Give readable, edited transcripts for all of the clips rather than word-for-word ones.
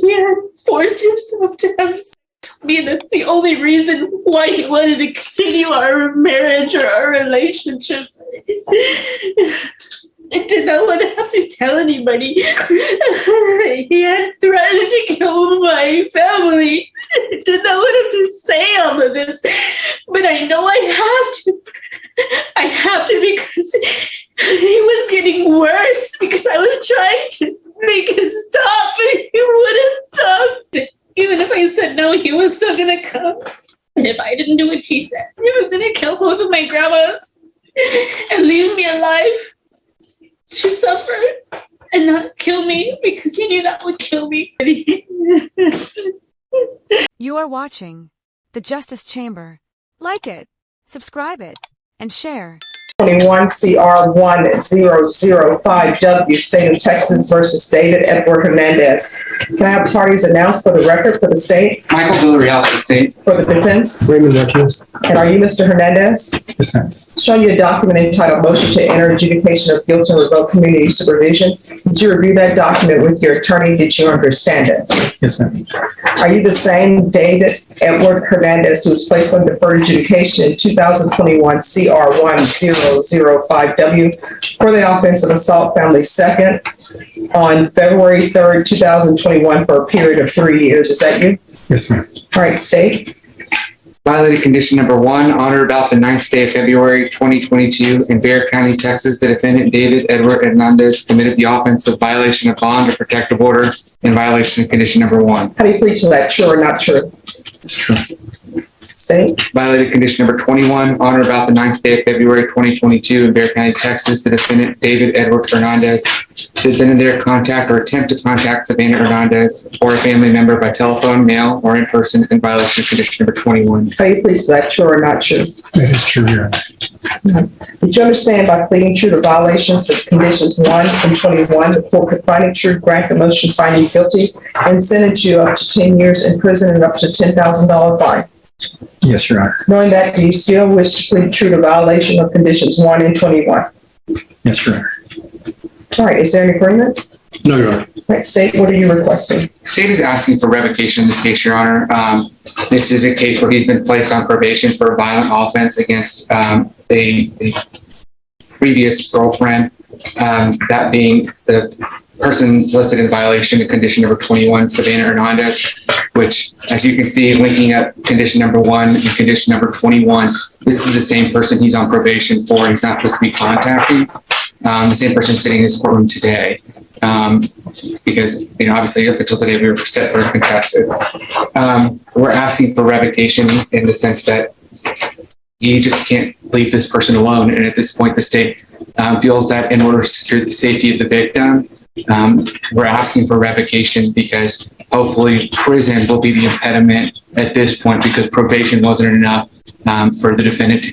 he had forced himself to have sex with me. That's the only reason why he wanted to continue our marriage or our relationship. I did not want to have to tell anybody. He had threatened to kill my family. I did not want him to say all of this, but I know I have to. I have to because he was getting worse because I was trying to make him stop and he wouldn't stop. Even if I said no, he was still going to come. And if I didn't do what he said, he was going to kill both of my grandmas and leave me alive to suffer and not kill me because he knew that would kill me. You are watching The Justice Chamber. Like it, subscribe it, and share. 21 CR 1005W, State of Texas versus David Edward Hernandez. Can I have parties announced for the record for the state? Michael Villarreal for the state. For the defense? Raymond Martinez. And are you Mr. Hernandez? Yes, ma'am. Show you a document entitled Motion to Enter Adjudication of Guilt and Revoke Community Supervision. Did you review that document with your attorney? Did you understand it? Yes, ma'am. Are you the same David Edward Hernandez who was placed on deferred adjudication in 2021 CR 1005W for the offense of assault family second on February 3rd, 2021 for a period of 3 years? Is that you? Yes, ma'am. All right, state. Violated condition number 1, on or about the 9th day of February 2022 in Bexar County, Texas, the defendant David Edward Hernandez committed the offense of violation of bond or protective order in violation of condition number 1. How do you plead to that? True or not true? It's true. State. Violated condition number 21, on or about the 9th day of February 2022 in Bexar County, Texas, the defendant David Edward Hernandez did then and there contact or attempt to contact Savannah Hernandez or a family member by telephone, mail, or in person in violation of condition number 21. How do you plead to that? True or not true? That is true, Your Honor. Did you understand by pleading true to violations of conditions 1 and 21, the court could find it true, grant the motion, find you guilty, and sentence you up to 10 years in prison and up to $10,000 fine? Yes, Your Honor. Knowing that, do you still wish to plead true to violation of conditions 1 and 21? Yes, Your Honor. All right, is there an agreement? No, Your Honor. All right, state, what are you requesting? State is asking for revocation in this case, Your Honor. This is a case where he's been placed on probation for a violent offense against a previous girlfriend, that being the person listed in violation of condition number 21, Savannah Hernandez, which, as you can see, linking up condition number 1 and condition number 21, this is the same person he's on probation for. He's not supposed to be contacting. The same person sitting in this courtroom today, because, obviously up until the day we were set for contested. We're asking for revocation in the sense that you just can't leave this person alone. And at this point, the state feels that in order to secure the safety of the victim, we're asking for revocation because hopefully prison will be the impediment at this point because probation wasn't enough for the defendant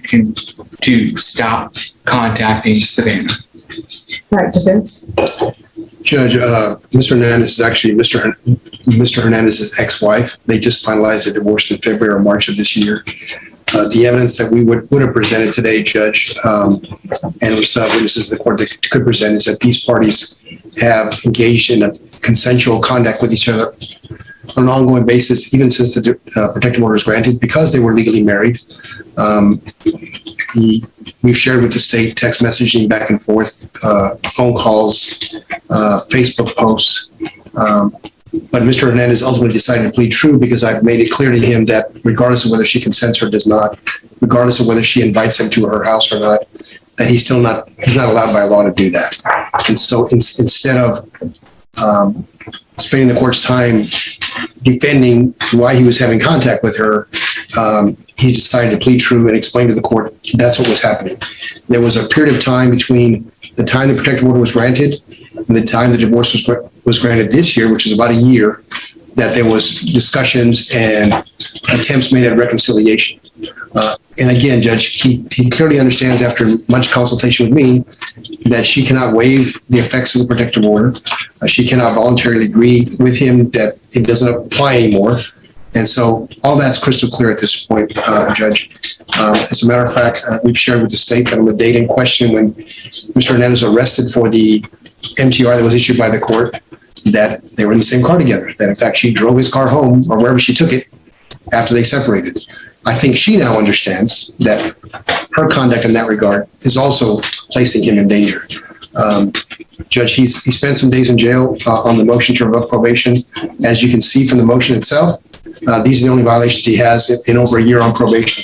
to stop contacting Savannah. All right, defense. Judge, Mr. Hernandez is actually Mr. Hernandez's ex-wife. They just finalized their divorce in February or March of this year. The evidence that we would have presented today, Judge, and we saw witnesses in the court that could present is that these parties have engaged in a consensual conduct with each other on an ongoing basis, even since the protective order was granted, because they were legally married. We've shared with the state text messaging back and forth, phone calls, Facebook posts. But Mr. Hernandez ultimately decided to plead true because I've made it clear to him that regardless of whether she consents or does not, regardless of whether she invites him to her house or not, that he's not allowed by law to do that. And so instead of spending the court's time defending why he was having contact with her, he decided to plead true and explain to the court that's what was happening. There was a period of time between the time the protective order was granted and the time the divorce was granted this year, which is about a year, that there was discussions and attempts made at reconciliation. And again, Judge, he clearly understands after much consultation with me that she cannot waive the effects of the protective order. She cannot voluntarily agree with him that it doesn't apply anymore. And so all that's crystal clear at this point, Judge. As a matter of fact, we've shared with the state that on the date in question when Mr. Hernandez was arrested for the MTR that was issued by the court, that they were in the same car together, that in fact she drove his car home or wherever she took it after they separated. I think she now understands that her conduct in that regard is also placing him in danger. Judge, he spent some days in jail on the motion to revoke probation. As you can see from the motion itself, these are the only violations he has in over a year on probation.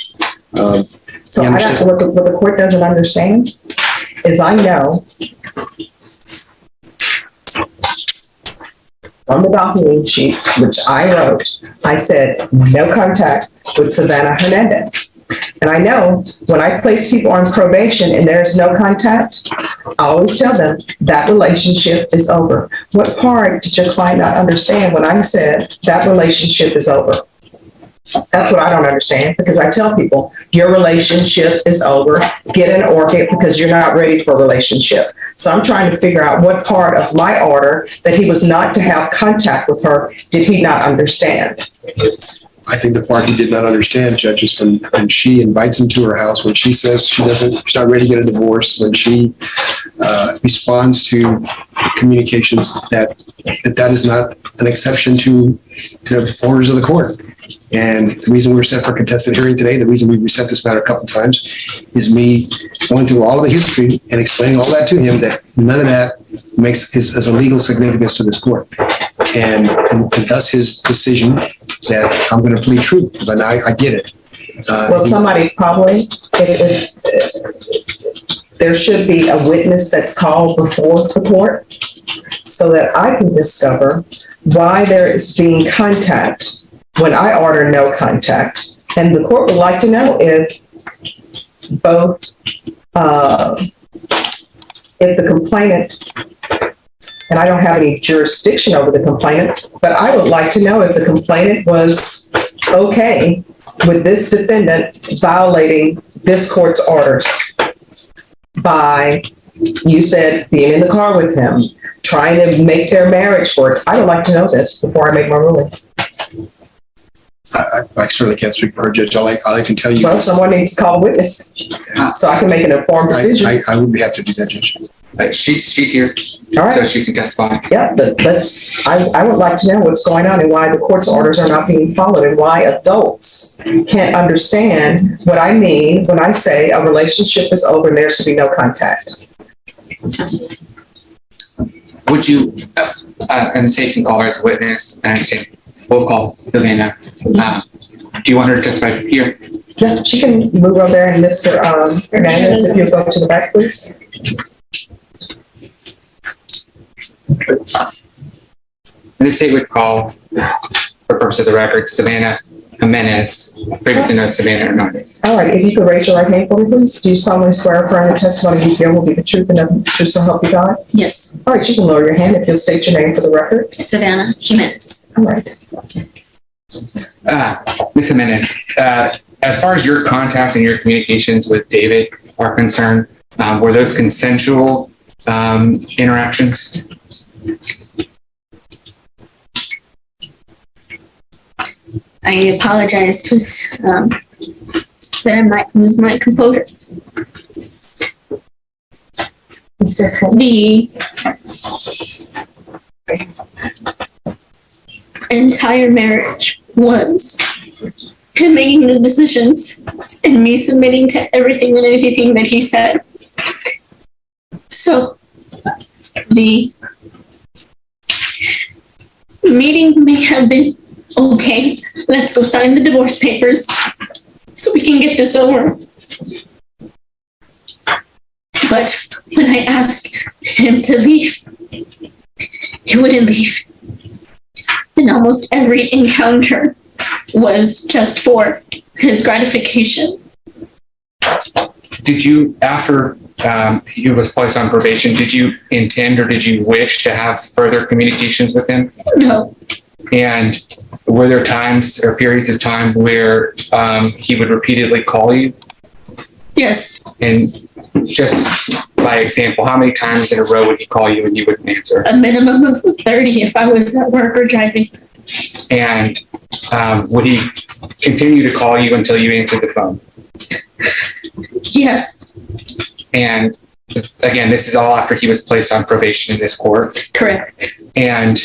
So what the court doesn't understand is I know on the document sheet, which I wrote, I said, no contact with Savannah Hernandez. And I know when I place people on probation and there's no contact, I always tell them that relationship is over. What part did your client not understand when I said that relationship is over? That's what I don't understand, because I tell people, your relationship is over. Get an orchid because you're not ready for a relationship. So I'm trying to figure out what part of my order that he was not to have contact with her did he not understand? I think the part he did not understand, Judge, is when she invites him to her house, when she says she's not ready to get a divorce, when she responds to communications that is not an exception to the orders of the court. And the reason we were set for contested hearing today, the reason we reset this matter a couple of times, is me going through all of the history and explaining all that to him, that none of that is a legal significance to this court. And thus his decision that I'm going to plead true, because I get it. Well, somebody probably, there should be a witness that's called before the court so that I can discover why there is being contact when I order no contact. And the court would like to know if both, if the complainant, and I don't have any jurisdiction over the complainant, but I would like to know if the complainant was okay with this defendant violating this court's orders by, you said, being in the car with him, trying to make their marriage work. I would like to know this before I make my ruling. I certainly can't speak for her, Judge. All I can tell you. Well, someone needs to call a witness so I can make an informed decision. I would be happy to do that, Judge. She's here, All right. so she can testify. Yeah, but I would like to know what's going on and why the court's orders are not being followed and why adults can't understand what I mean when I say a relationship is over and there should be no contact. Would you, and the state can call her as a witness, and we'll call Savannah. Do you want her to testify here? Yeah, she can move over there, and Mr. Hernandez, if you'll go to the back, please. And the state would call, for purpose of the record, Savannah Jimenez, previously known as Savannah Hernandez. All right, if you could raise your right hand for me, please. Do you solemnly swear affirm the testimony you give will be the truth and nothing but the truth, so help you God? Yes, All right, you can lower your hand if you'll state your name for the record. Savannah Jimenez. All right. Ms. Jimenez, as far as your contact and your communications with David are concerned, were those consensual interactions? I apologized that I might lose my composure. The entire marriage was him making the decisions and me submitting to everything and anything that he said. So the meeting may have been, okay, let's go sign the divorce papers so we can get this over. But when I asked him to leave, he wouldn't leave. And almost every encounter was just for his gratification. Did you, after he was placed on probation, did you intend or did you wish to have further communications with him? No. And were there times or periods of time where he would repeatedly call you? Yes. And just by example, how many times in a row would he call you and you wouldn't answer? A minimum of 30 if I was at work or driving. And would he continue to call you until you answered the phone? Yes. And again, this is all after he was placed on probation in this court. Correct. And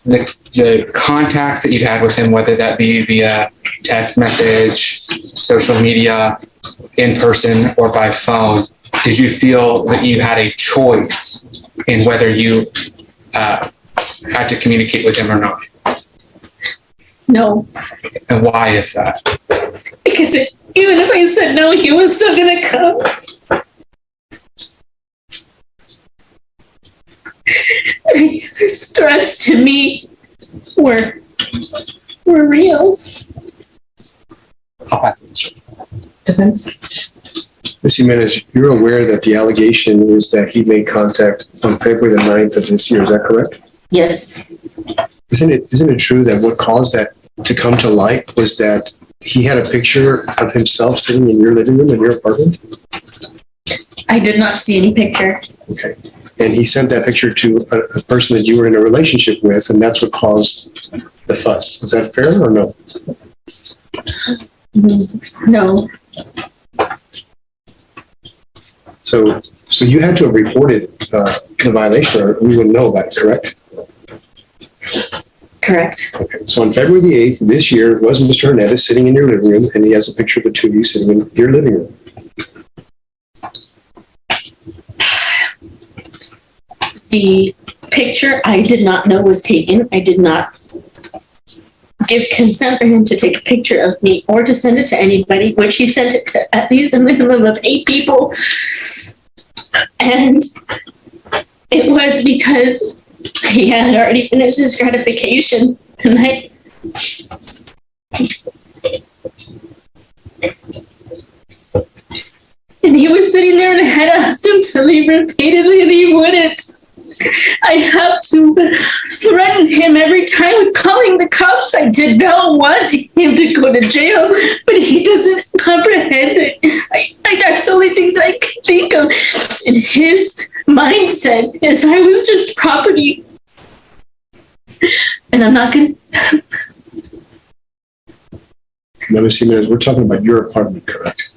the contacts that you had with him, whether that be via text message, social media, in person, or by phone, did you feel that you had a choice in whether you had to communicate with him or not? No. And why is that? Because even if I said no, he was still going to come. His threats to me were real. I'll pass it. Defense? Ms. Jimenez, you're aware that the allegation is that he made contact on February the 9th of this year, is that correct? Yes. Isn't it true that what caused that to come to light was that he had a picture of himself sitting in your living room in your apartment? I did not see any picture. Okay. And he sent that picture to a person that you were in a relationship with, and that's what caused the fuss. Is that fair or no? No. So you had to have reported the violation, or we wouldn't know about it, correct? Correct. Okay. So on February the 8th of this year, was Mr. Hernandez sitting in your living room, and he has a picture of the two of you sitting in your living room. The picture I did not know was taken. I did not give consent for him to take a picture of me or to send it to anybody, which he sent it to at least a minimum of 8 people. And it was because he had already finished his gratification. And he was sitting there, and I had asked him to leave repeatedly, and he wouldn't. I have to threaten him every time with calling the cops. I did not want him to go to jail, but he doesn't comprehend it. That's the only thing that I can think of. And his mindset is I was just property. And I'm not going to... Now, Ms. Jimenez, we're talking about your apartment, correct?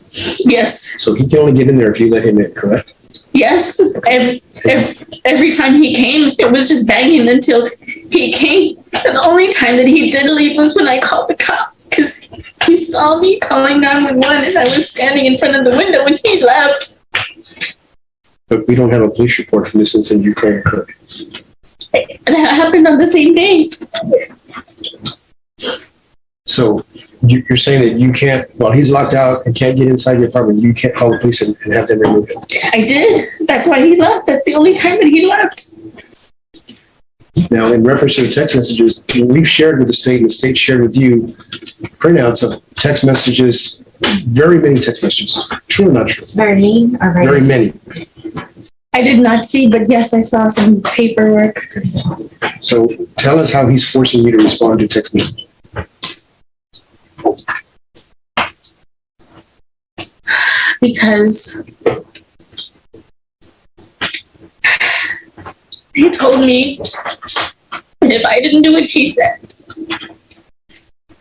Yes. So he can only get in there if you let him in, correct? Yes. Every time he came, it was just banging until he came. And the only time that he did leave was when I called the cops, because he saw me calling 911, and I was standing in front of the window when he left. But we don't have a police report from this incident you claim, correct? That happened on the same day. So you're saying that you can't, while he's locked out and can't get inside the apartment, you can't call the police and have them remove him? I did. That's why he left. That's the only time that he left. Now, in reference to the text messages, we've shared with the state, and the state shared with you printouts of text messages, very many text messages. True or not true? Very mean or Very many. I did not see, but yes, I saw some paperwork. So tell us how he's forcing you to respond to text messages. Because he told me that if I didn't do what he said,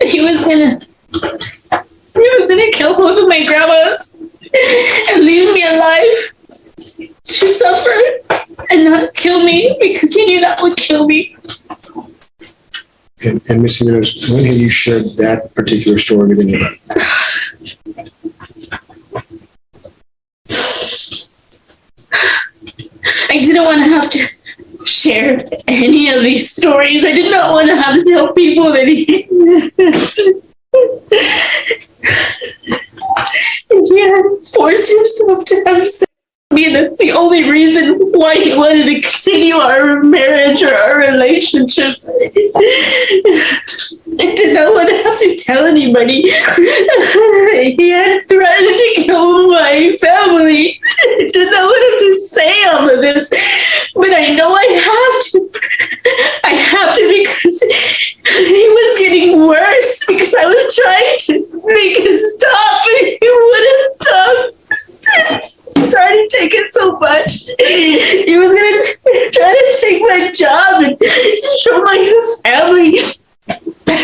he was gonna kill both of my grandmas and leave me alive to suffer and not kill me, because he knew that would kill me. And Ms. Jimenez, when have you shared that particular story with anybody? I didn't want to have to share any of these stories. I did not want to have to tell people that he had forced himself to have sex with me. That's the only reason why he wanted to continue our marriage or our relationship. I did not want to have to tell anybody. He had threatened to kill my family. I did not want him to say all of this, but I know I have to. I have to, because he was getting worse, because I was trying to make him stop, and he wouldn't stop. He's already taken so much. He was going to try to take my job and show my family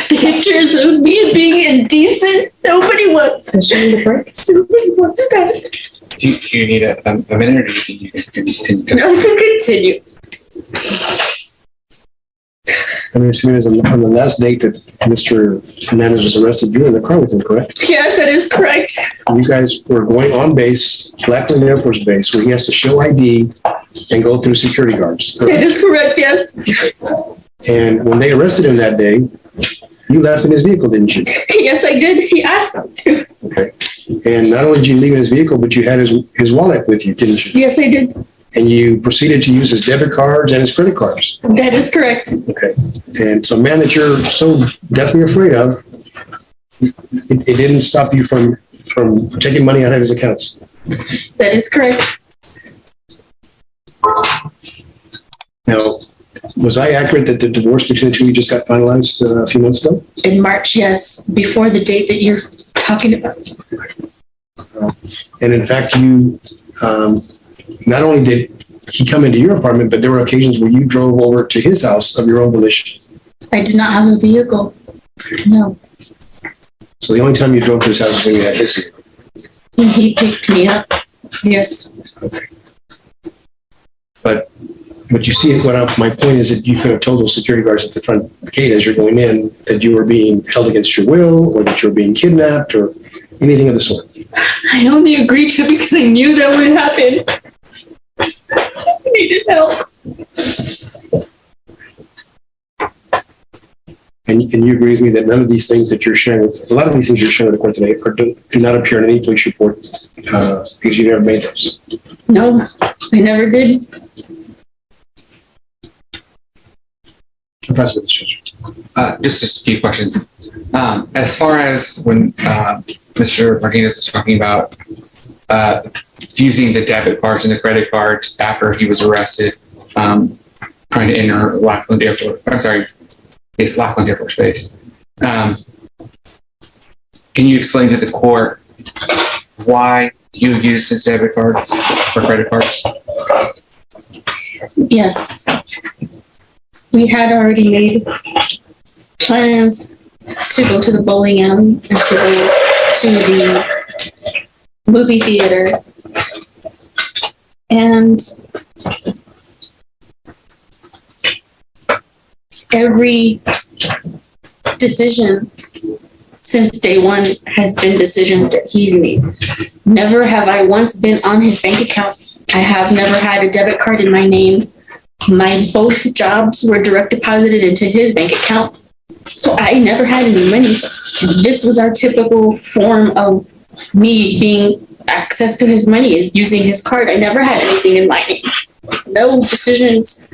pictures of me being indecent. Nobody wants that. Nobody wants that. Do you need a minute, or do you think you can No, I can continue. I mean, assuming on the last date that Mr. Hernandez was arrested, you were in the car with him, correct? Yes, that is correct. You guys were going on base, Lackland Air Force Base, where he has to show ID and go through security guards. That is correct, yes. And when they arrested him that day, you left in his vehicle, didn't you? Yes, I did. He asked me to. Okay. And not only did you leave in his vehicle, but you had his wallet with you, didn't you? Yes, I did. And you proceeded to use his debit cards and his credit cards. That is correct. Okay. And so, man, that you're so deathly afraid of, it didn't stop you from taking money out of his accounts. That is correct. Now, was I accurate that the divorce between the two of you just got finalized a few months ago? In March, yes, before the date that you're talking about. And in fact, you not only did he come into your apartment, but there were occasions where you drove over to his house of your own volition. I did not have a vehicle. No. So the only time you drove to his house was when you had his vehicle. He picked me up. Yes. But you see, my point is that you could have told those security guards at the front gate as you're going in that you were being held against your will, or that you were being kidnapped, or anything of the sort. I only agreed to it because I knew that would happen. I needed help. And you agree with me that none of these things that you're sharing, a lot of these things you're sharing with the court today do not appear in any police report because you never made those. No, I never did. just a few questions. As far as when Mr. Martinez was talking about using the debit cards and the credit cards after he was arrested, trying to enter Lackland Air Force, it's Lackland Air Force Base. Can you explain to the court why you used his debit cards or credit cards? Yes. We had already made plans to go to the bowling alley and to go to the movie theater. And every decision since day one has been decisions that he's made. Never have I once been on his bank account. I have never had a debit card in my name. My both jobs were direct deposited into his bank account. So I never had any money. This was our typical form of me being access to his money, is using his card. I never had anything in my name. No decisions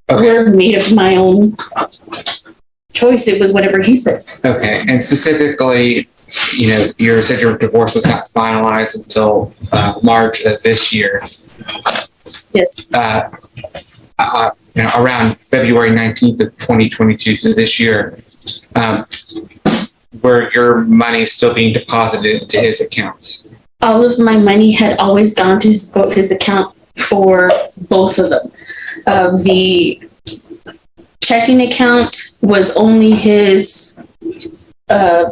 were made of my own choice. It was whatever he said. Okay, and specifically, you said your divorce was not finalized until March of this year. Yes. Around February 19th of 2022 to this year, were your money still being deposited into his accounts? All of my money had always gone to his account for both of them. The checking account was only his VA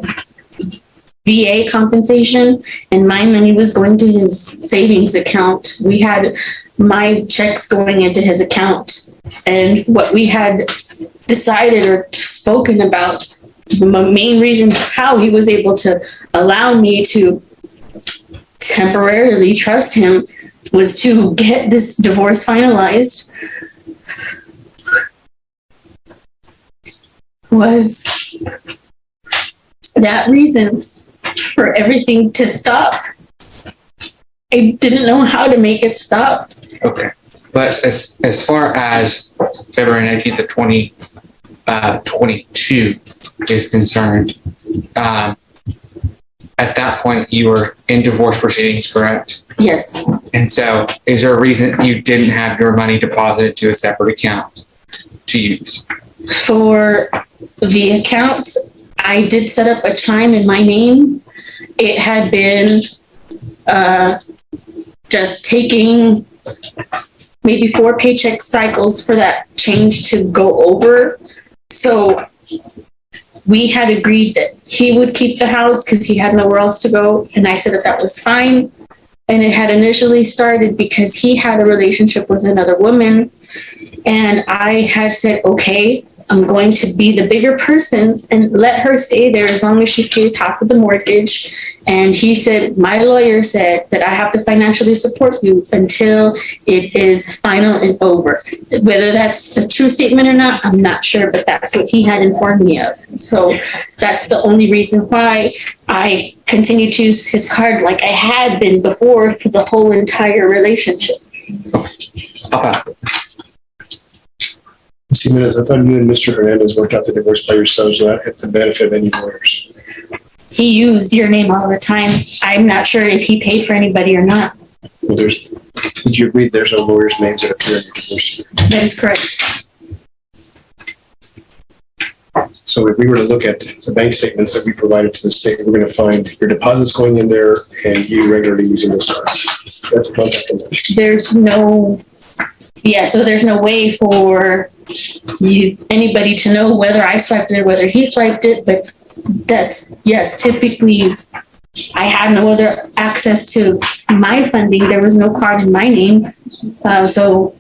compensation, and my money was going to his savings account. We had my checks going into his account, and what we had decided or spoken about, the main reason how he was able to allow me to temporarily trust him was to get this divorce finalized, was that reason for everything to stop. I didn't know how to make it stop. Okay. But as far as February 19th of 2022 is concerned, at that point you were in divorce proceedings, correct? Yes. And so is there a reason you didn't have your money deposited to a separate account to use? For the accounts, I did set up a chime in my name. It had been just taking maybe 4 paycheck cycles for that change to go over. So we had agreed that he would keep the house because he had nowhere else to go. And I said that was fine. And it had initially started because he had a relationship with another woman. And I had said, okay, I'm going to be the bigger person and let her stay there as long as she pays half of the mortgage. And he said, my lawyer said that I have to financially support you until it is final and over. Whether that's a true statement or not, I'm not sure, but that's what he had informed me of. So that's the only reason why I continue to use his card like I had been before for the whole entire relationship. I'll pass it. Ms. Jimenez, I thought you and Mr. Hernandez worked out the divorce by yourselves without at the benefit of any lawyers. He used your name all the time. I'm not sure if he paid for anybody or not. Well, would you agree there's no lawyers' names that appear in the divorce? That is correct. So if we were to look at the bank statements that we provided to the state, we're going to find your deposits going in there and you regularly using those cards. That's the contact information. There's no, so there's no way for anybody to know whether I swiped it or whether he swiped it, but that's, yes, typically I had no other access to my funding. There was no card in my name. So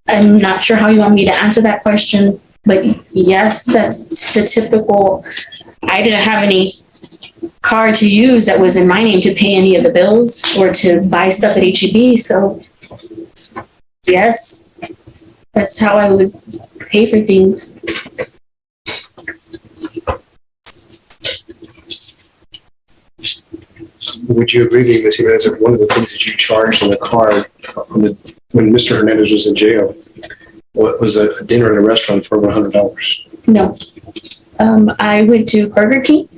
I'm not sure how you want me to answer that question, but yes, that's the typical. I didn't have any card to use that was in my name to pay any of the bills or to buy stuff at HEB. So yes, that's how I would pay for things. Would you agree with me, Ms. Jimenez, that one of the things that you charged on the card when Mr. Hernandez was in jail was a dinner at a restaurant for over $100? No. I went to Burger King.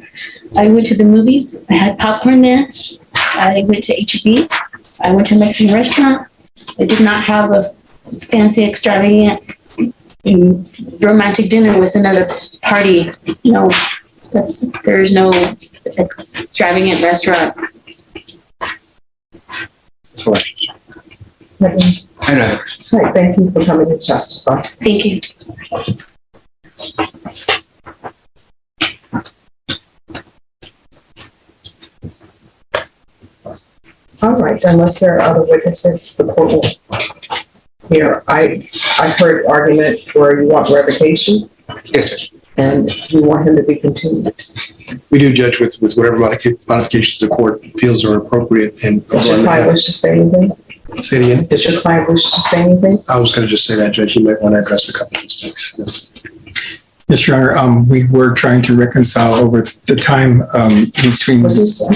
I went to the movies. I had popcorn there. I went to HEB. I went to a Mexican restaurant. I did not have a fancy, extravagant, romantic dinner with another party. No, there's no extravagant restaurant. That's why. I know. All right, thank you for coming to testify. Thank you. All right, unless there are other witnesses, the court will hear. I heard argument where you want revocation Yes, Judge. and you want him to be continued. We do judge with whatever modifications the court feels are appropriate. And Does your client wish to say anything? Say it again. Does your client wish to say anything? I was going to just say that, Judge. You might want to address a couple of mistakes. Yes. Yes, Your Honor, we were trying to reconcile over the time between. Excuse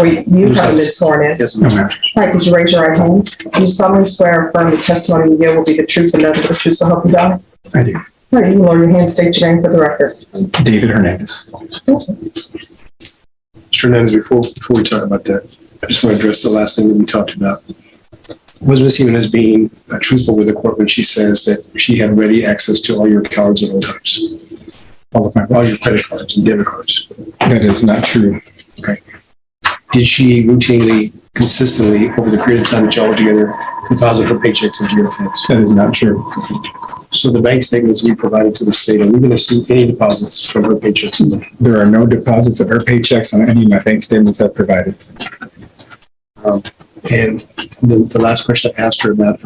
me, you haven't been sworn in. Yes, ma'am. All right, could you raise your right hand? Do you solemnly swear or affirm the testimony you give will be the truth and nothing but the truth, so help you God? I do. All right, you can lower your hand, state your name for the record. David Hernandez. Mr. Hernandez, before we talk about that, I just want to address the last thing that we talked about. Was Ms. Jimenez being truthful with the court when she says that she had ready access to all your cards at all times? All your credit cards and debit cards? That is not true. Okay. Did she routinely, consistently, over the period of time that y'all were together, deposit her paychecks into your accounts? That is not true. So the bank statements we provided to the state, are we going to see any deposits from her paychecks? There are no deposits of her paychecks on any of my bank statements I've provided. And the last question I asked her about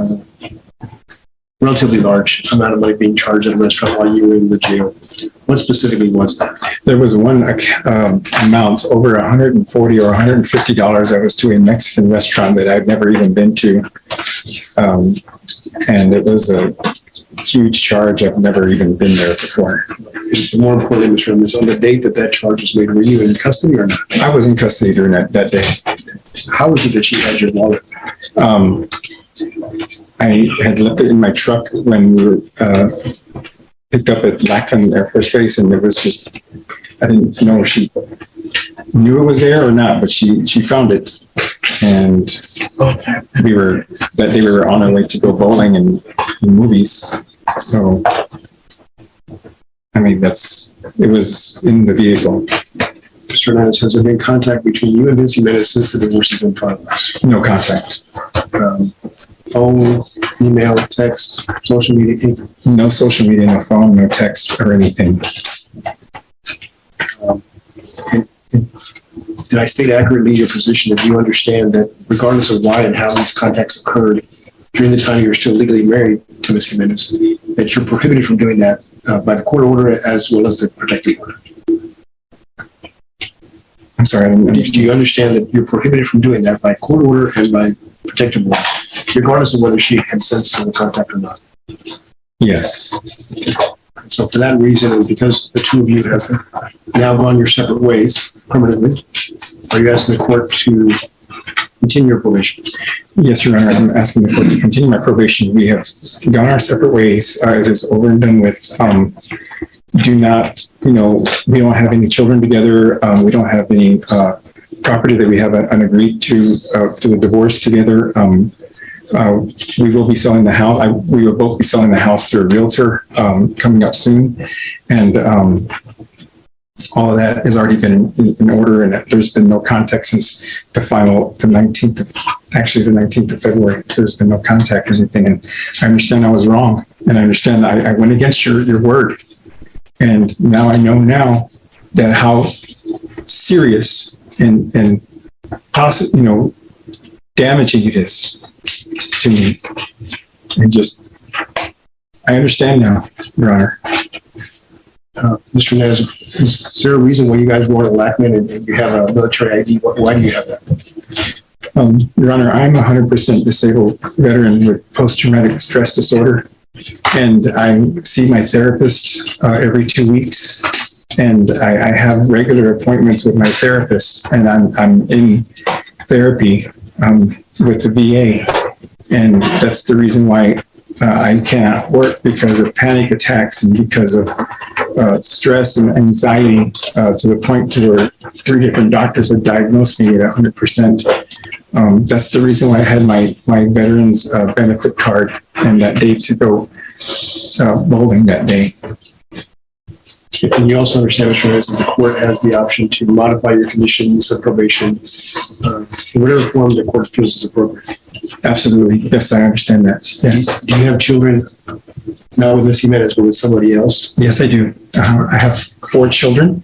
relatively large amount of money being charged at a restaurant while you were in the jail. What specifically was that? There was one amount over $140 or $150 that was to a Mexican restaurant that I'd never even been to. And it was a huge charge. I've never even been there before. More importantly, Mr. Hernandez, on the date that charge was made, were you in custody or not? I was in custody during that day. How was it that she had your wallet? I had left it in my truck when we were picked up at Lackland Air Force Base, and it was just, I didn't know if she knew it was there or not, but she found it. And that day we were on our way to go bowling and movies. So, I mean, it was in the vehicle. Mr. Hernandez, has there been contact between you and Ms. Jimenez since the divorce has been finalized? No contact. Phone, email, text, social media, anything? No social media, no phone, no text or anything. did I state accurately your position that you understand that regardless of why and how these contacts occurred during the time you're still legally married to Ms. Jimenez, that you're prohibited from doing that by the court order as well as the protective order? I'm sorry. Do you understand that you're prohibited from doing that by court order and by protective order, regardless of whether she consents to the contact or not? Yes. So for that reason, and because the two of you have now gone your separate ways permanently, are you asking the court to continue your probation? Yes, Your Honor. I'm asking the court to continue my probation. We have gone our separate ways. It is over and done with. Do not, we don't have any children together. We don't have any property that we have agreed to the divorce together. We will be selling the house. We will both be selling the house through a realtor coming up soon. And all of that has already been in order, and there's been no contact since the 19th of February. There's been no contact or anything. And I understand I was wrong. And I understand I went against your word. And now I know that how serious and possible, damaging it is to me. And I understand now, Your Honor. Mr. Hernandez, is there a reason why you guys weren't at Lackman and you have a military ID? Why do you have that? Your Honor, I'm a 100% disabled veteran with post-traumatic stress disorder. And I see my therapist every 2 weeks. And I have regular appointments with my therapist. And I'm in therapy with the VA. And that's the reason why I cannot work, because of panic attacks and because of stress and anxiety to the point to where 3 different doctors have diagnosed me at 100%. That's the reason why I had my veterans benefit card and that day to go bowling that day. And you also understand, Mr. Hernandez, that the court has the option to modify your conditions of probation in whatever form the court feels is appropriate. Absolutely. Yes, I understand that. Yes. Do you have children, not with Ms. Jimenez, but with somebody else? Yes, I do. I have 4 children.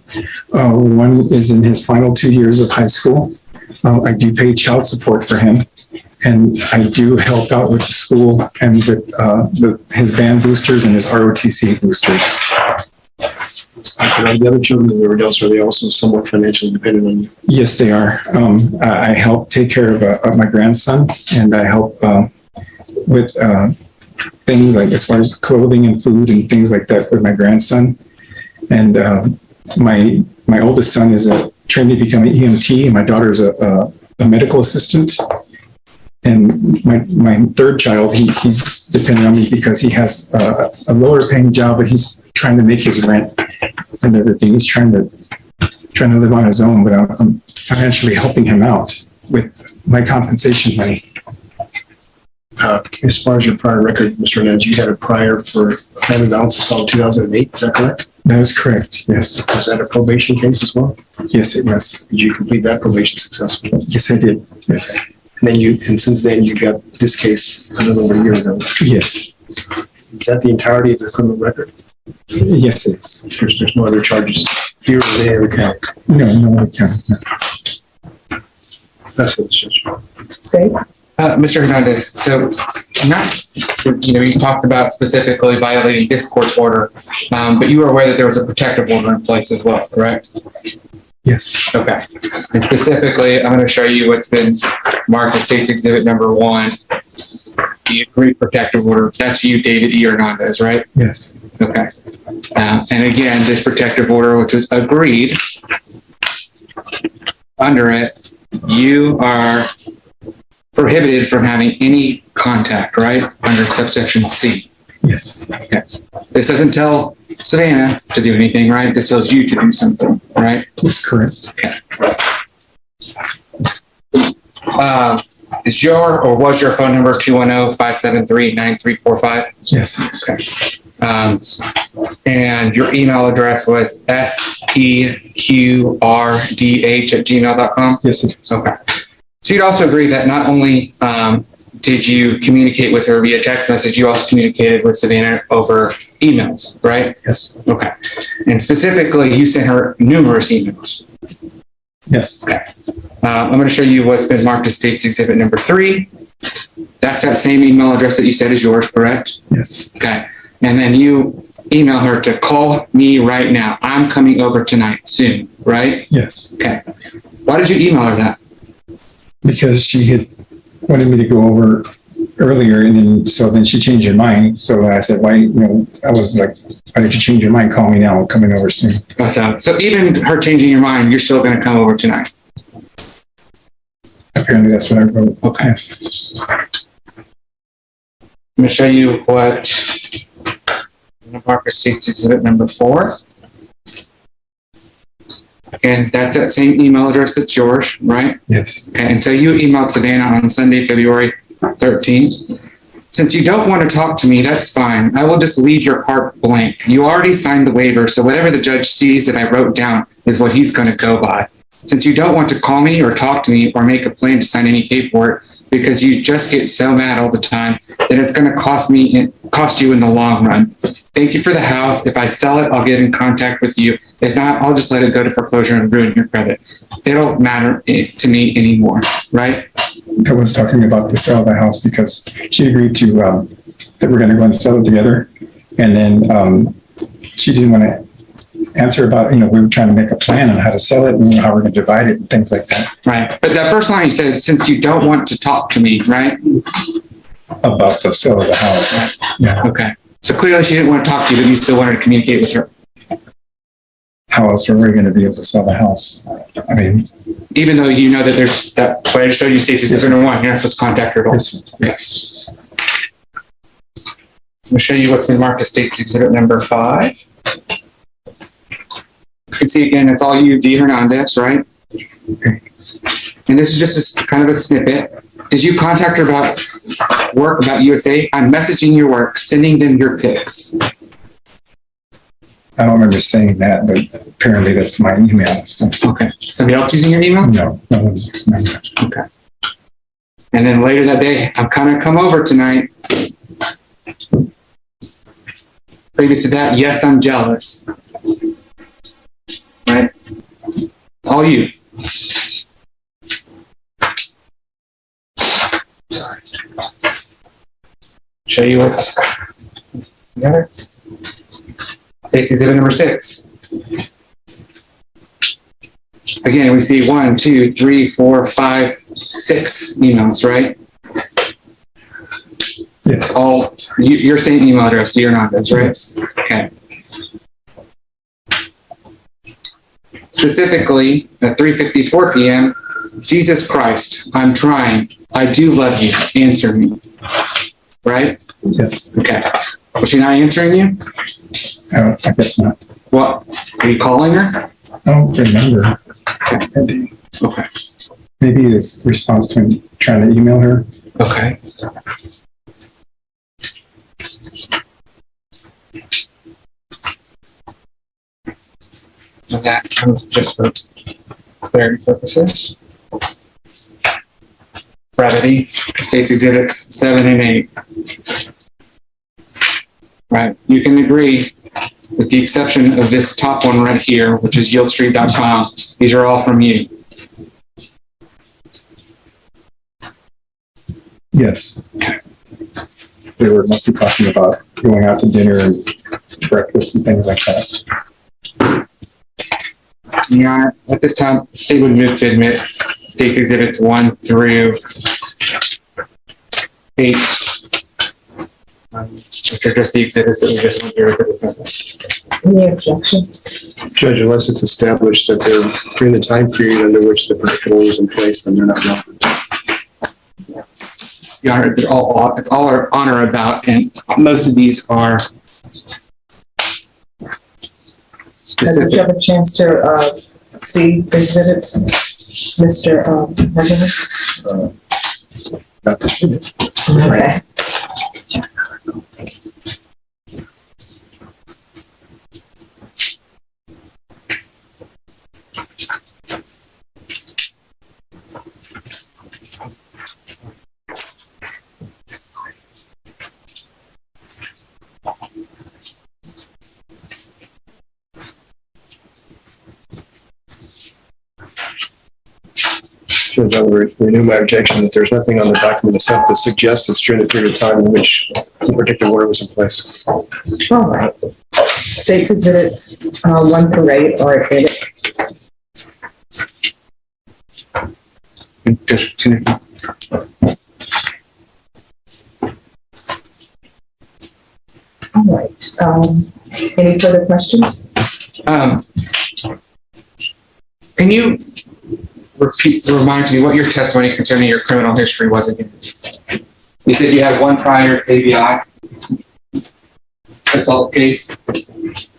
One is in his final 2 years of high school. I do pay child support for him. And I do help out with the school and with his band boosters and his ROTC boosters. The other children that were adults, are they also somewhat financially dependent on you? Yes, they are. I help take care of my grandson, and I help with things like as far as clothing and food and things like that with my grandson. And my oldest son is trained to become an EMT, and my daughter is a medical assistant. And my third child, he's dependent on me because he has a lower paying job, but he's trying to make his rent and everything. He's trying to live on his own, but I'm financially helping him out with my compensation money. As far as your prior record, Mr. Hernandez, you had a prior for family violence assault in 2008, is that correct? That is correct, yes. Was that a probation case as well? Yes, it was. Did you complete that probation successfully? Yes, I did, yes. And since then you got this case a little over a year ago? Yes. Is that the entirety of your criminal record? Yes, it is. There's no other charges here or any other count? No other count. No. That's what it's just. State? Mr. Hernandez, so you talked about specifically violating this court's order, but you were aware that there was a protective order in place as well, correct? Yes. Okay. And specifically, I'm going to show you what's been marked as State's Exhibit number 1, the agreed protective order. That's you, David E. Hernandez, right? Yes. Okay. And again, this protective order, which was agreed, under it, you are prohibited from having any contact, right? Under subsection C. Yes. Okay. This doesn't tell Savannah to do anything, right? This tells you to do something, right? That's correct. Okay. Is your or was your phone number 210-573-9345? Yes. Okay. And your email address was speqrdh@gmail.com? Yes, it is. Okay. So you'd also agree that not only did you communicate with her via text message, you also communicated with Savannah over emails, right? Yes. Okay. And specifically, you sent her numerous emails. Yes. I'm going to show you what's been marked as State's Exhibit number 3. That's that same email address that you said is yours, correct? Yes. Okay. And then you email her to call me right now. I'm coming over tonight soon, right? Yes. Okay. Why did you email her that? Because she had wanted me to go over earlier, and then she changed her mind. So I said, why, I was like, why did you change your mind? Call me now. I'm coming over soon. So even her changing your mind, you're still going to come over tonight? Apparently that's what I wrote. Okay. Yes. I'm going to show you what I'm going to mark as State's Exhibit number 4. And that's that same email address that's yours, right? Yes. And so you emailed Savannah on Sunday, February 13th. Since you don't want to talk to me, that's fine. I will just leave your part blank. You already signed the waiver, so whatever the judge sees that I wrote down is what he's going to go by. Since you don't want to call me or talk to me or make a plan to sign any paperwork because you just get so mad all the time, then it's going to cost you in the long run. Thank you for the house. If I sell it, I'll get in contact with you. If not, I'll just let it go to foreclosure and ruin your credit. It don't matter to me anymore, right? I was talking about the sale of the house because she agreed to that we're going to go and sell it together, and then she didn't want to answer about, we were trying to make a plan on how to sell it and how we're going to divide it and things like that. Right. But that first line you said, since you don't want to talk to me, right? About the sale of the house. Right. Yeah. Okay. So clearly she didn't want to talk to you, but you still wanted to communicate with her. How else were we going to be able to sell the house? I mean, even though you know that there's that, what I showed you State's Exhibit number 1, you're not supposed to contact her at all. Yes. I'm going to show you what's been marked as State's Exhibit number 5. You can see again, it's all you, D. Hernandez, right? And this is just kind of a snippet. Did you contact her about work, about USA? I'm messaging your work, sending them your pics. I don't remember saying that, but apparently that's my email. So. Okay. Somebody else using your email? No one's using that. Okay. And then later that day, I'm kind of come over tonight. Previous to that, yes, I'm jealous. Right? All you. Sorry. Show you what's together. State's Exhibit number 6. Again, we see 1, 2, 3, 4, 5, 6 emails, right? Yes. All your same email address, D. Hernandez, right? Yes. Okay. Specifically, at 3:54 p.m., Jesus Christ, I'm trying. I do love you. Answer me. Right? Yes. Okay. Was she not answering you? I guess not. What? Are you calling her? I don't remember. Okay. Maybe it's response to him trying to email her. Okay. And that comes just for clarity purposes. Brevity, State's Exhibits 7 and 8. Right, you can agree, with the exception of this top one right here, which is yieldstreet.com. These are all from you. Yes. We were mostly talking about going out to dinner and breakfast and things like that. Your Honor, at this time, the state would move to admit State's Exhibits 1 through 8. Which are just the exhibits that we just went through with the defendant. Any objection? Judge, unless it's established that they're during the time period under which the particular law is in place, then they're not relevant. Your Honor, it's all our honor about, and most of these are Did you have a chance to see the exhibits, Mr. Hernandez? Not this. Okay. Judge, I would renew my objection that there's nothing on the document itself that suggests it's during the period of time in which the particular order was in place. All right. State exhibits 1 through 8 are admitted. All right. Any further questions? Can you remind me what your testimony concerning your criminal history was again? You said you had 1 prior ABI assault case.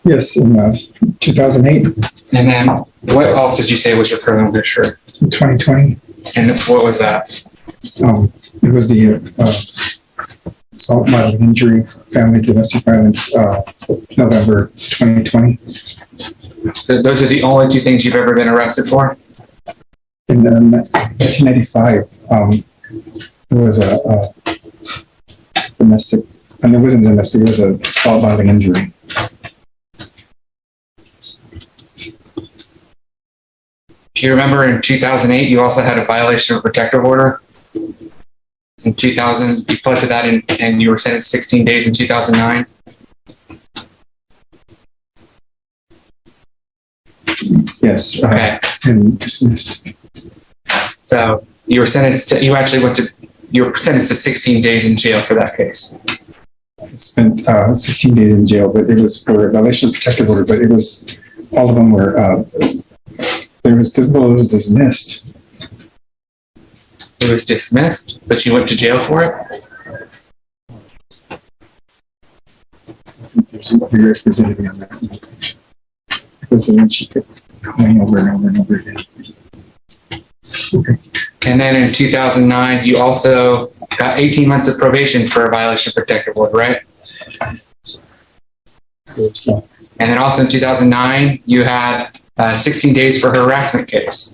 Yes, in 2008, And then what else did you say was your criminal history? 2020. And what was that? It was the assault, violent injury, family domestic violence, November 2020. Those are the only 2 things you've ever been arrested for? In 1995, it was a domestic, and it wasn't domestic, it was a assault, violent injury. Do you remember in 2008, you also had a violation of a protective order? In 2000, you pled to that and you were sentenced 16 days in 2009? Yes. Okay. And dismissed. So you were sentenced to 16 days in jail for that case. I spent 16 days in jail, but it was for a violation of protective order, but it was, all of them were, it was dismissed. It was dismissed, but you went to jail for it? There's some other specificity on that. Because then she kept going over and over and over again. Okay. And then in 2009, you also got 18 months of probation for a violation of protective order, right? So, And then also in 2009, you had 16 days for a harassment case.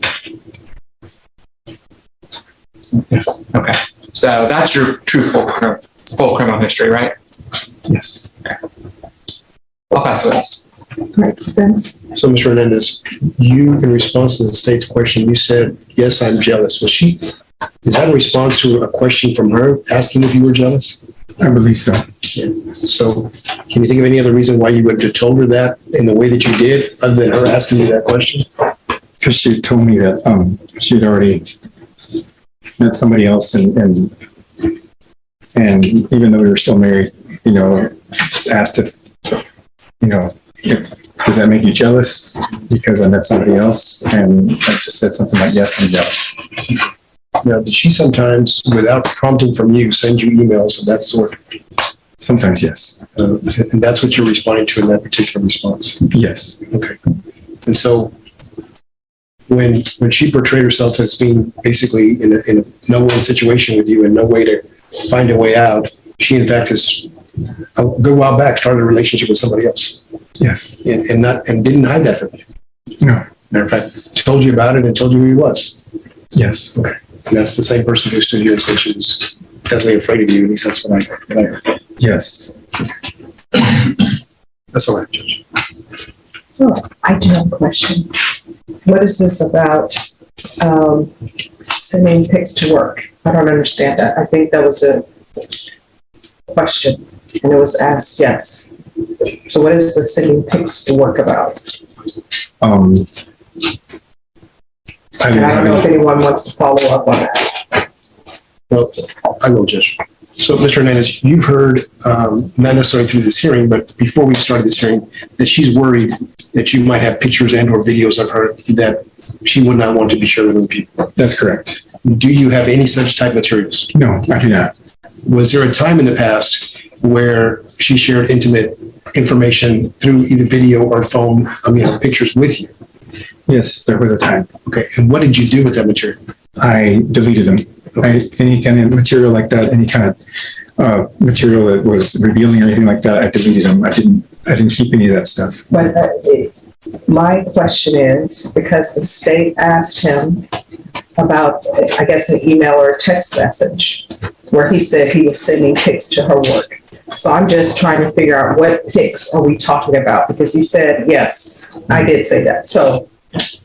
yes. Okay. So that's your full criminal history, right? Yes. I'll pass the rest. All right, defense. So, Mr. Hernandez, you, in response to the state's question, you said, yes, I'm jealous. Is that in response to a question from her asking if you were jealous? I believe so. So, can you think of any other reason why you would have told her that in the way that you did, other than her asking you that question? Because she told me that she'd already met somebody else, and even though we were still married, just asked if, does that make you jealous because I met somebody else? And I just said something like, yes, I'm jealous. Now, did she sometimes, without prompting from you, send you emails of that sort? Sometimes, yes. And that's what you're responding to in that particular response? Yes. Okay. And so, when she portrayed herself as being basically in a no-win situation with you and no way to find a way out, she in fact has a good while back started a relationship with somebody else. Yes. And didn't hide that from you. No. Matter of fact, told you about it and told you who he was. Yes. Okay. And that's the same person who stood here and said she was deathly afraid of you. At least that's what I heard. Yes. That's all I have, Judge. Oh, I do have a question. What is this about sending pics to work? I don't understand that. I think that was a question and it was asked yes. So what is the sending pics to work about? I don't know if anyone wants to follow up on that. Well, I will, Judge. So, Mr. Hernandez, you've heard, not necessarily through this hearing, but before we started this hearing, that she's worried that you might have pictures and or videos of her that she would not want to be shared with other people. That's correct. Do you have any such type materials? No, I do not. Was there a time in the past where she shared intimate information through either video or phone, pictures with you? Yes, there was a time. Okay, and what did you do with that material? I deleted them. Any kind of material like that, any kind of material that was revealing or anything like that, I deleted them. I didn't keep any of that stuff. But my question is, because the state asked him about, I guess, an email or a text message where he said he was sending pics to her work. So I'm just trying to figure out what pics are we talking about? Because he said, yes, I did say that. So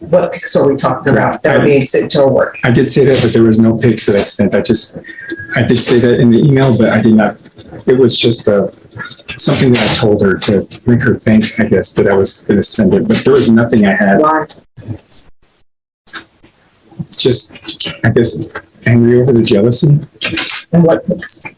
What pics are we talking about that are being sent to her work? I did say that, but there was no pics that I sent. I did say that in the email, but I did not. It was just something that I told her to make her think, I guess, that I was going to send it. But there was nothing I had. Why? Just, I guess, angry over the jealousy. And what pics?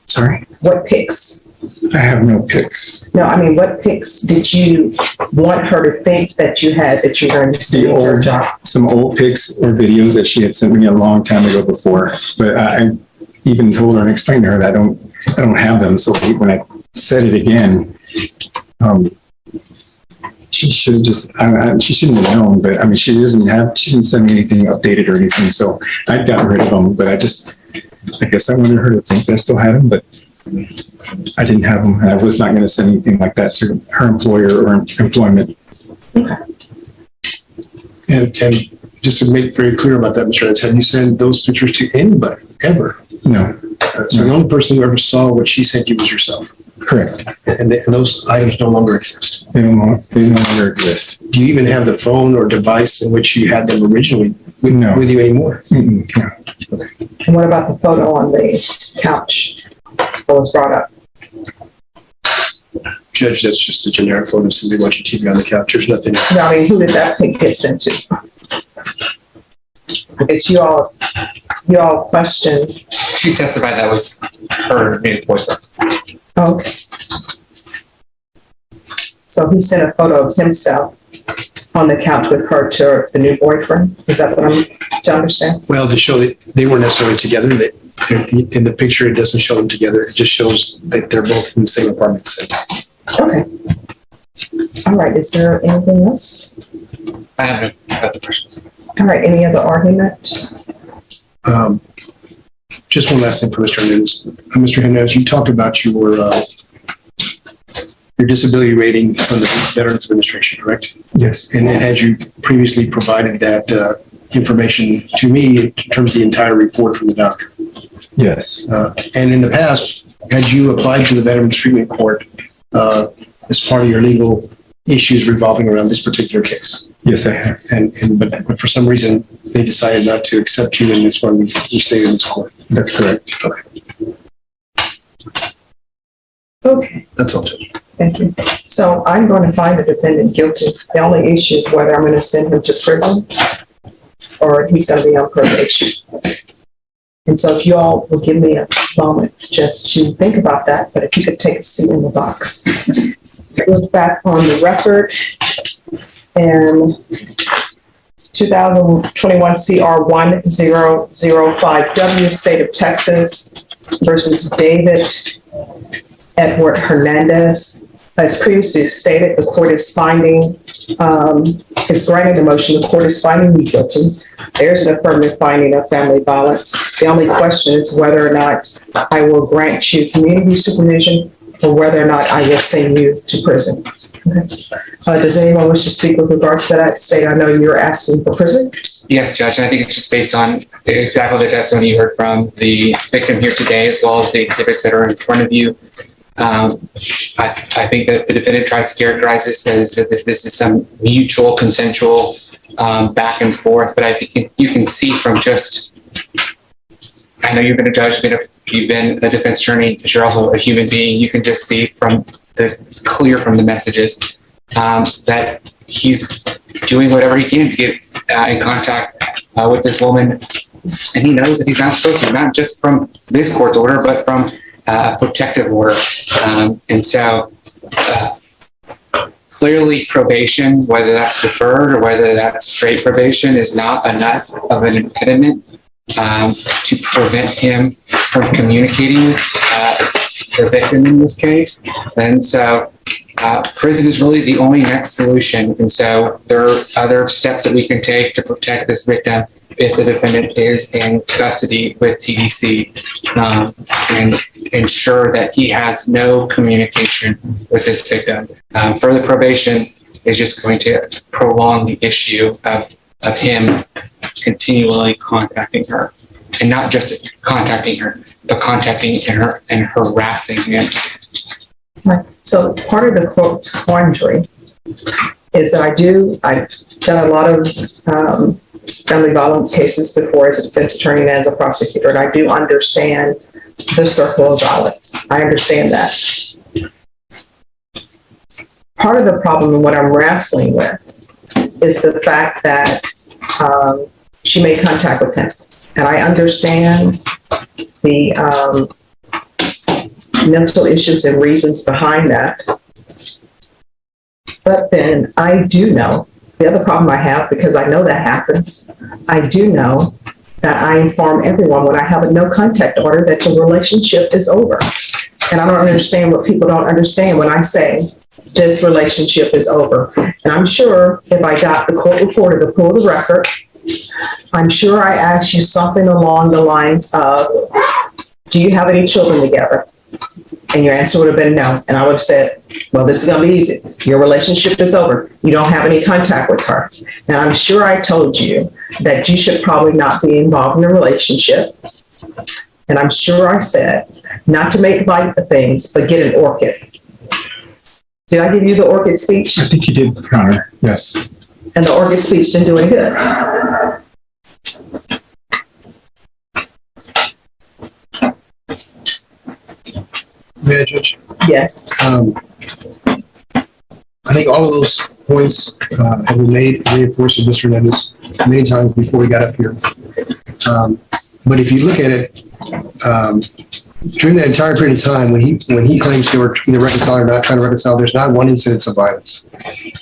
Sorry? What pics? I have no pics. No, I mean, what pics did you want her to think that you had that you were going to see in her job? Some old pics or videos that she had sent me a long time ago before. But I even told her and explained to her that I don't have them. So when I said it again, she should have just, she shouldn't have known, but I mean, she didn't send me anything updated or anything. So I'd gotten rid of them, but I guess I wanted her to think that I still had them, but I didn't have them. And I was not going to send anything like that to her employer or employment. And just to make very clear about that, Mr. Hernandez, have you sent those pictures to anybody, ever? No. So the only person who ever saw what she sent you was yourself? Correct. And those items no longer exist? They no longer exist. Do you even have the phone or device in which you had them originally with you anymore? No. And what about the photo on the couch that was brought up? Judge, that's just a generic photo of somebody watching TV on the couch. There's nothing. No, I mean, who did that pic get sent to? I guess you all questioned. She testified that was her new boyfriend. Okay. So he sent a photo of himself on the couch with her to the new boyfriend. Is that what I'm to understand? Well, to show that they weren't necessarily together. In the picture, it doesn't show them together. It just shows that they're both in the same apartment. Okay. All right. Is there anything else? I have no other questions. All right. Any other argument? Just one last thing for Mr. Hernandez. Mr. Hernandez, you talked about your disability rating from the Veterans Administration, correct? Yes. And had you previously provided that information to me in terms of the entire report from the doctor? Yes. And in the past, had you applied to the Veterans Treatment Court as part of your legal issues revolving around this particular case? Yes, I have. But for some reason, they decided not to accept you, and that's why we stayed in this court. That's correct. Okay. That's all, Judge. Thank you. So I'm going to find the defendant guilty. The only issue is whether I'm going to send him to prison or he's going to be on probation. And so if you all will give me a moment just to think about that, but if you could take a seat in the box. Look back on the record and 2021 CR 1005W, State of Texas versus David Edward Hernandez. As previously stated, the court is granting the motion. The court is finding me guilty. There's an affirmative finding of family violence. The only question is whether or not I will grant you community supervision or whether or not I will send you to prison. Okay. Does anyone wish to speak with regards to that? State, I know you're asking for prison. Yes, Judge. And I think it's just based on exactly the testimony you heard from the victim here today, as well as the exhibits that are in front of you. I think that the defendant tries to characterize this as that this is some mutual, consensual back and forth. But I think you can see from just, I know you've been a judge, you've been a defense attorney, but you're also a human being. You can just see it's clear from the messages that he's doing whatever he can to get in contact with this woman. And he knows that he's not supposed to, not just from this court's order, but from a protective order. And so clearly probation, whether that's deferred or whether that's straight probation, is not enough of an impediment to prevent him from communicating with the victim in this case. And so prison is really the only next solution. And so there are other steps that we can take to protect this victim if the defendant is in custody with TDC and ensure that he has no communication with this victim. Further probation is just going to prolong the issue of him continually contacting her, and not just contacting her, but contacting her and harassing him. Right. So part of the court's quandary is that I've done a lot of family violence cases before as a defense attorney and as a prosecutor, and I do understand the circle of violence. I understand that. Part of the problem and what I'm wrestling with is the fact that she made contact with him. And I understand the mental issues and reasons behind that. But then I do know, the other problem I have, because I know that happens, I do know that I inform everyone when I have a no contact order that the relationship is over. And I don't understand what people don't understand when I say this relationship is over. And I'm sure if I got the court reporter to pull the record, I'm sure I asked you something along the lines of, do you have any children together? And your answer would have been no. And I would have said, well, this is going to be easy. Your relationship is over. You don't have any contact with her. And I'm sure I told you that you should probably not be involved in a relationship. And I'm sure I said not to make light of things, but get an orchid. Did I give you the orchid speech? I think you did, Your Honor. Yes. And the orchid speech didn't do any good. May I, Judge? Yes. I think all of those points have been made and reinforced with Mr. Hernandez many times before we got up here. But if you look at it, during that entire period of time, when he claims they were either reconciling or not trying to reconcile, there's not one incident of violence.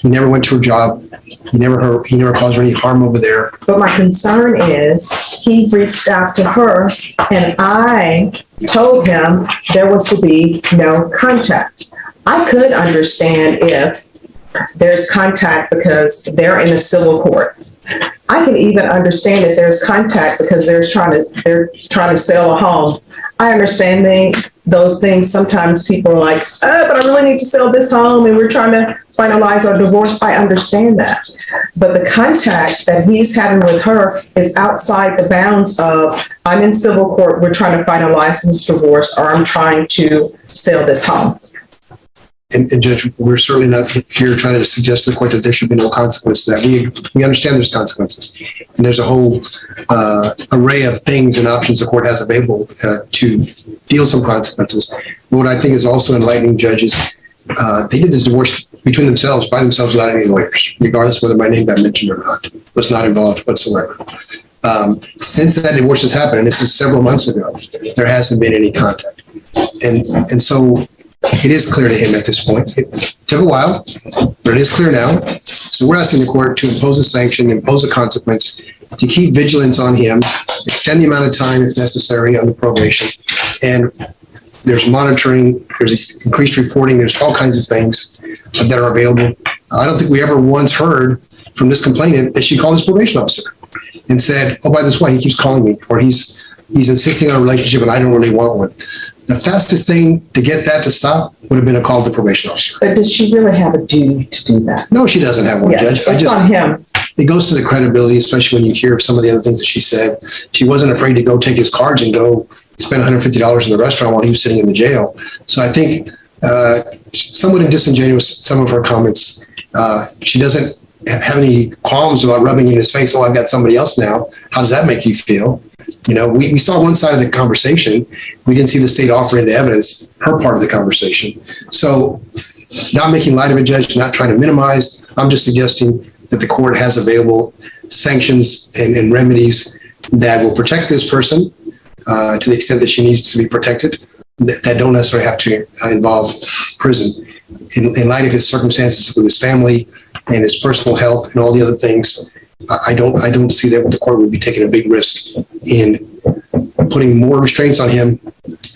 He never went to her job. He never caused her any harm over there. But my concern is he reached out to her and I told him there was to be no contact. I could understand if there's contact because they're in a civil court. I can even understand if there's contact because they're trying to sell a home. I understand those things. Sometimes people are like, but I really need to sell this home and we're trying to finalize our divorce. I understand that. But the contact that he's having with her is outside the bounds of, I'm in civil court, we're trying to finalize this divorce, or I'm trying to sell this home. And Judge, we're certainly not here trying to suggest to the court that there should be no consequence to that. We understand there's consequences. And there's a whole array of things and options the court has available to deal some consequences. But what I think is also enlightening, judges, they did this divorce between themselves, by themselves, without any lawyers, regardless whether my name got mentioned or not. Was not involved whatsoever. Since that divorce has happened, and this is several months ago, there hasn't been any contact. And so it is clear to him at this point. It took a while, but it is clear now. So we're asking the court to impose a sanction, impose a consequence, to keep vigilance on him, extend the amount of time if necessary on the probation. And there's monitoring, there's increased reporting, there's all kinds of things that are available. I don't think we ever once heard from this complainant that she called his probation officer and said, oh, by this way, he keeps calling me, or he's insisting on a relationship and I don't really want one. The fastest thing to get that to stop would have been a call to the probation officer. But does she really have a duty to do that? No, she doesn't have one, Yes, Judge. it's on him. It goes to the credibility, especially when you hear some of the other things that she said. She wasn't afraid to go take his cards and go spend $150 in the restaurant while he was sitting in the jail. So I think somewhat disingenuous, some of her comments. She doesn't have any qualms about rubbing in his face, oh, I've got somebody else now. How does that make you feel? You know, we saw one side of the conversation. We didn't see the state offer into evidence her part of the conversation. So not making light of it, Judge, not trying to minimize. I'm just suggesting that the court has available sanctions and remedies that will protect this person to the extent that she needs to be protected, that don't necessarily have to involve prison. In light of his circumstances with his family and his personal health and all the other things, I don't see that the court would be taking a big risk in putting more restraints on him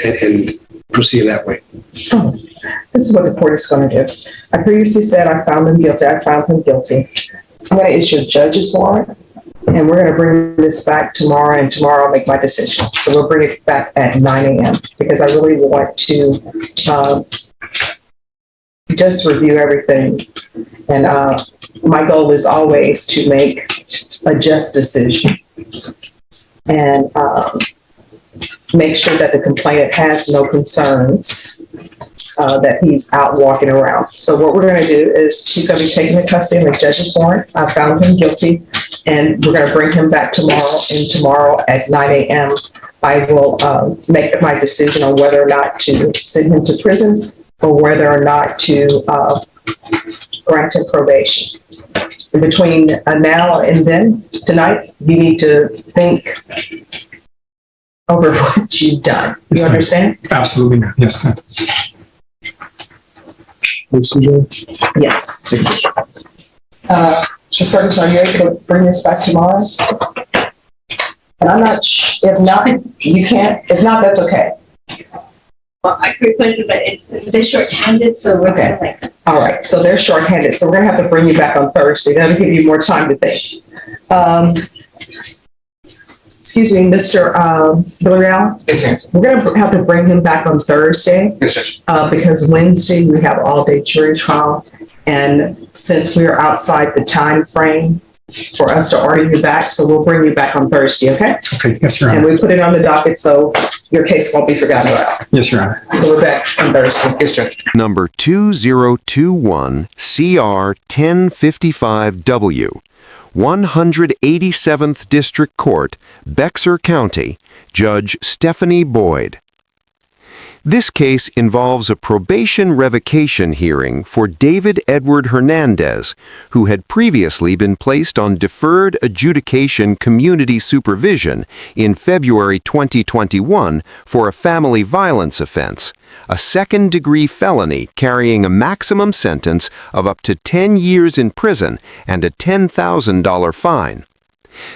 and proceeding that way. Oh, this is what the court is going to do. I previously said I found him guilty. I found him guilty. I'm going to issue a judge's warrant, and we're going to bring this back tomorrow, and tomorrow I'll make my decision. So we'll bring it back at 9 a.m. because I really want to just review everything. And my goal is always to make a just decision and make sure that the complainant has no concerns that he's out walking around. So what we're going to do is he's going to be taken into custody on the judge's warrant. I found him guilty, and we're going to bring him back tomorrow. And tomorrow at 9 a.m., I will make my decision on whether or not to send him to prison or whether or not to grant him probation. In between now and then, tonight, you need to think over what you've done. Yes, You ma'am. understand? Absolutely, ma'am. Yes, ma'am. Yes. Mr. are you able to bring this back tomorrow? And I'm not, if not, you can't. If not, that's okay. Well, I requested, but they're short-handed, so we're Okay. gonna like. All right, so they're shorthanded, so we're gonna have to bring you back on Thursday. That'll give you more time to think. Excuse me, Mr. Villarreal, Yes, we're gonna have to bring him back on Thursday Judge. because Wednesday we have all-day jury trial. And since we're outside the time frame for us to order you back, so we'll bring you back on Thursday, okay? Okay, yes, Your And Honor. we put it on the docket so your case won't be forgotten about. Yes, Your Honor. So we're back on Thursday. Yes, Judge. Number 2021 CR 1055W, 187th District Court, Bexar County, Judge Stephanie Boyd. This case involves a probation revocation hearing for David Edward Hernandez, who had previously been placed on deferred adjudication community supervision in February 2021 for a family violence offense, a second-degree felony carrying a maximum sentence of up to 10 years in prison and a $10,000 fine.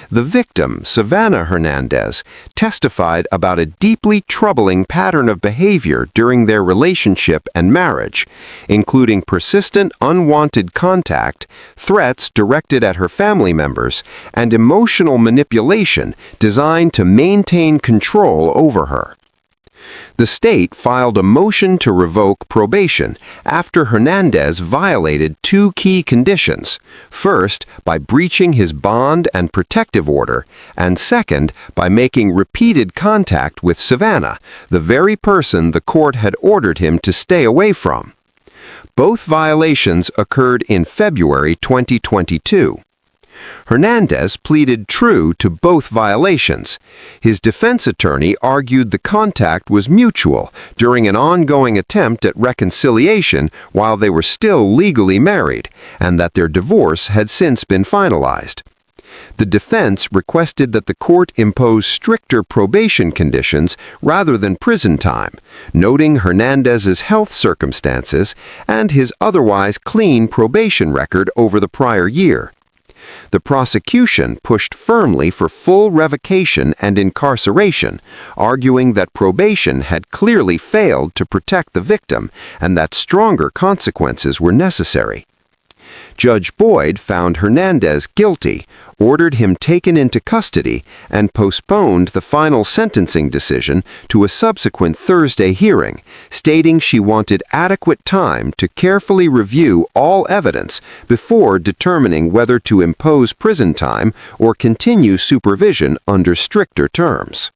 The victim, Savannah Hernandez, testified about a deeply troubling pattern of behavior during their relationship and marriage, including persistent unwanted contact, threats directed at her family members, and emotional manipulation designed to maintain control over her. The state filed a motion to revoke probation after Hernandez violated two key conditions. First, by breaching his bond and protective order, and second, by making repeated contact with Savannah, the very person the court had ordered him to stay away from. Both violations occurred in February 2022. Hernandez pleaded true to both violations. His defense attorney argued the contact was mutual during an ongoing attempt at reconciliation while they were still legally married, and that their divorce had since been finalized. The defense requested that the court impose stricter probation conditions rather than prison time, noting Hernandez's health circumstances and his otherwise clean probation record over the prior year. The prosecution pushed firmly for full revocation and incarceration, arguing that probation had clearly failed to protect the victim and that stronger consequences were necessary. Judge Boyd found Hernandez guilty, ordered him taken into custody, and postponed the final sentencing decision to a subsequent Thursday hearing, stating she wanted adequate time to carefully review all evidence before determining whether to impose prison time or continue supervision under stricter terms.